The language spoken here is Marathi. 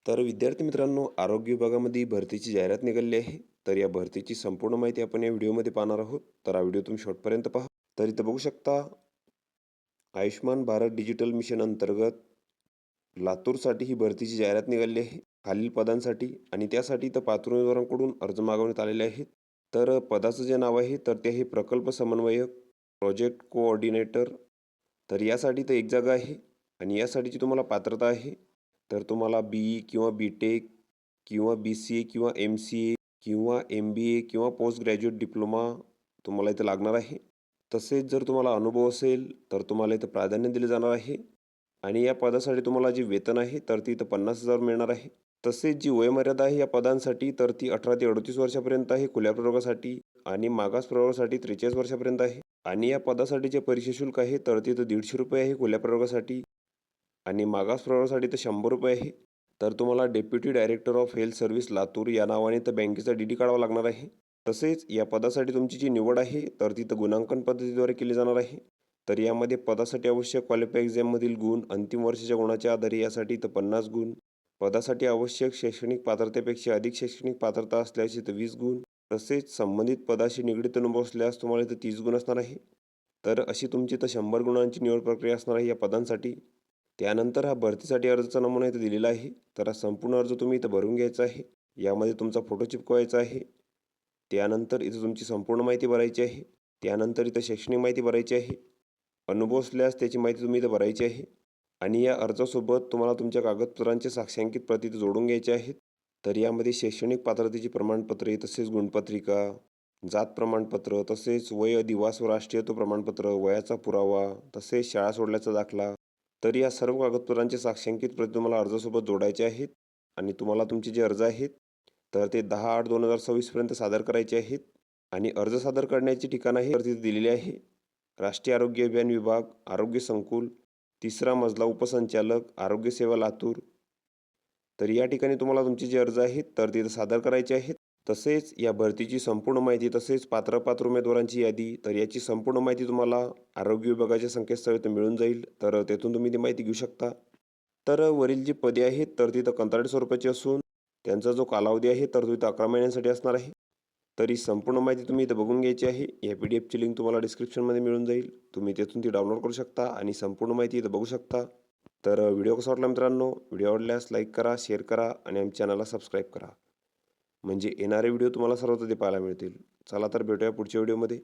तर विद्यार्थी मित्रांनो, आरोग्य विभागामध्ये भरतीची जाहिरात निघाली आहे. तर या भरतीची संपूर्ण माहिती आपण या व्हिडिओमध्ये पाहणार आहोत. तर हा व्हिडिओ तुम्ही शेवटपर्यंत पहा. तर इथं बघू शकता, आयुष्यमान भारत डिजिटल मिशन अंतर्गत लातूरसाठी ही भरतीची जाहिरात निघाली आहे. खालील पदांसाठी आणि त्यासाठी इथं पात्र उमेदवारांकडून अर्ज मागवण्यात आलेले आहेत. तर पदाचं जे नाव आहे तर ते आहे प्रकल्प समन्वयक, प्रोजेक्ट कोऑर्डिनेटर. तर यासाठी तर एक जागा आहे आणि यासाठीची तुम्हाला पात्रता आहे. तर तुम्हाला BE किंवा BTech किंवा BCA किंवा MCA किंवा MBA किंवा पोस्ट ग्रॅज्युएट डिप्लोमा तुम्हाला इथं लागणार आहे. तसेच जर तुम्हाला अनुभव असेल तर तुम्हाला इथं प्राधान्य दिले जाणार आहे आणि या पदासाठी तुम्हाला जे वेतन आहे तर ते इथं 50,000 मिळणार आहे. तसेच जी वयोमर्यादा आहे या पदांसाठी तर ती 18 ते 38 वर्षापर्यंत आहे खुल्या प्रवर्गासाठी आणि मागास प्रवर्गासाठी 43 वर्षापर्यंत आहे. आणि या पदासाठी जे परीक्षा शुल्क आहे तर ते तर ₹150 आहे खुल्या प्रवर्गासाठी आणि मागास प्रवर्गासाठी तर ₹100 आहे. तर तुम्हाला deputy director of health service Latur या नावाने तर बँकेचा DD काढावा लागणार आहे. तसेच या पदासाठी तुमची जी निवड आहे तर तिथं गुणांकन पद्धतीद्वारे केली जाणार आहे. तर यामध्ये पदासाठी आवश्यक क्वालिफाय एक्झाममधील गुण, अंतिम वर्षाच्या गुणाच्या आधारे यासाठी तर 50 गुण, पदासाठी आवश्यक शैक्षणिक पात्रतेपेक्षा अधिक शैक्षणिक पात्रता असल्यास इथं 20 गुण, तसेच संबंधित पदाशी निगडीत अनुभव असल्यास तुम्हाला इथं 30 गुण असणार आहे. तर अशी तुमची तर 100 गुणांची निवड प्रक्रिया असणार आहे या पदांसाठी. त्यानंतर हा भरतीसाठी अर्जाचा नमुना इथं दिलेला आहे. तर हा संपूर्ण अर्ज तुम्ही इथं भरून घ्यायचा आहे. यामध्ये तुमचा फोटो चिपकवायचा आहे. त्यानंतर इथं तुमची संपूर्ण माहिती भरायची आहे. त्यानंतर इथं शैक्षणिक माहिती भरायची आहे. अनुभव असल्यास त्याची माहिती तुम्ही इथं भरायची आहे. आणि या अर्जासोबत तुम्हाला तुमच्या कागदपत्रांचे साक्षांकित प्रती इथं जोडून घ्यायचे आहेत. तर यामध्ये शैक्षणिक पात्रतेची प्रमाणपत्रे, तसेच गुणपत्रिका, जात प्रमाणपत्र, तसेच वय, अधिवास व राष्ट्रीयत्व प्रमाणपत्र, वयाचा पुरावा, तसेच शाळा सोडल्याचा दाखला. तर या सर्व कागदपत्रांचे साक्षांकित प्रती तुम्हाला अर्जासोबत जोडायचे आहेत आणि तुम्हाला तुमचे जे अर्ज आहेत तर ते 10/8/2026 पर्यंत सादर करायचे आहेत. आणि अर्ज सादर करण्याचे ठिकाण आहे तर तिथे दिलेले आहे. राष्ट्रीय आरोग्य अभियान विभाग, आरोग्य संकुल, 3रा मजला, उपसंचालक, आरोग्य सेवा लातूर. तर या ठिकाणी तुम्हाला तुमचे जे अर्ज आहेत तर तिथं सादर करायचे आहेत. तसेच या भरतीची संपूर्ण माहिती, तसेच पात्र उमेदवारांची यादी, तर याची संपूर्ण माहिती तुम्हाला आरोग्य विभागाच्या संकेतस्थळी इथं मिळून जाईल. तर तेथून तुम्ही ती माहिती घेऊ शकता. तर वरील जी पदे आहेत तर तिथं कंत्राटी स्वरूपाची असून त्यांचा जो कालावधी आहे तर तो इथं 11 महिन्यांसाठी असणार आहे. तर ही संपूर्ण माहिती तुम्ही इथं बघून घ्यायची आहे. या PDFची लिंक तुम्हाला डिस्क्रिप्शनमध्ये मिळून जाईल. तुम्ही तिथून ती डाउनलोड करू शकता आणि संपूर्ण माहिती इथं बघू शकता. तर व्हिडिओ कसा वाटला मित्रांनो? व्हिडिओ आवडल्यास लाईक करा, शेअर करा आणि आमच्या चॅनलला सबस्क्राईब करा. म्हणजे येणारे व्हिडिओ तुम्हाला सर्वात आधी पाहायला मिळतील. चला तर भेटूया पुढच्या व्हिडिओमध्ये.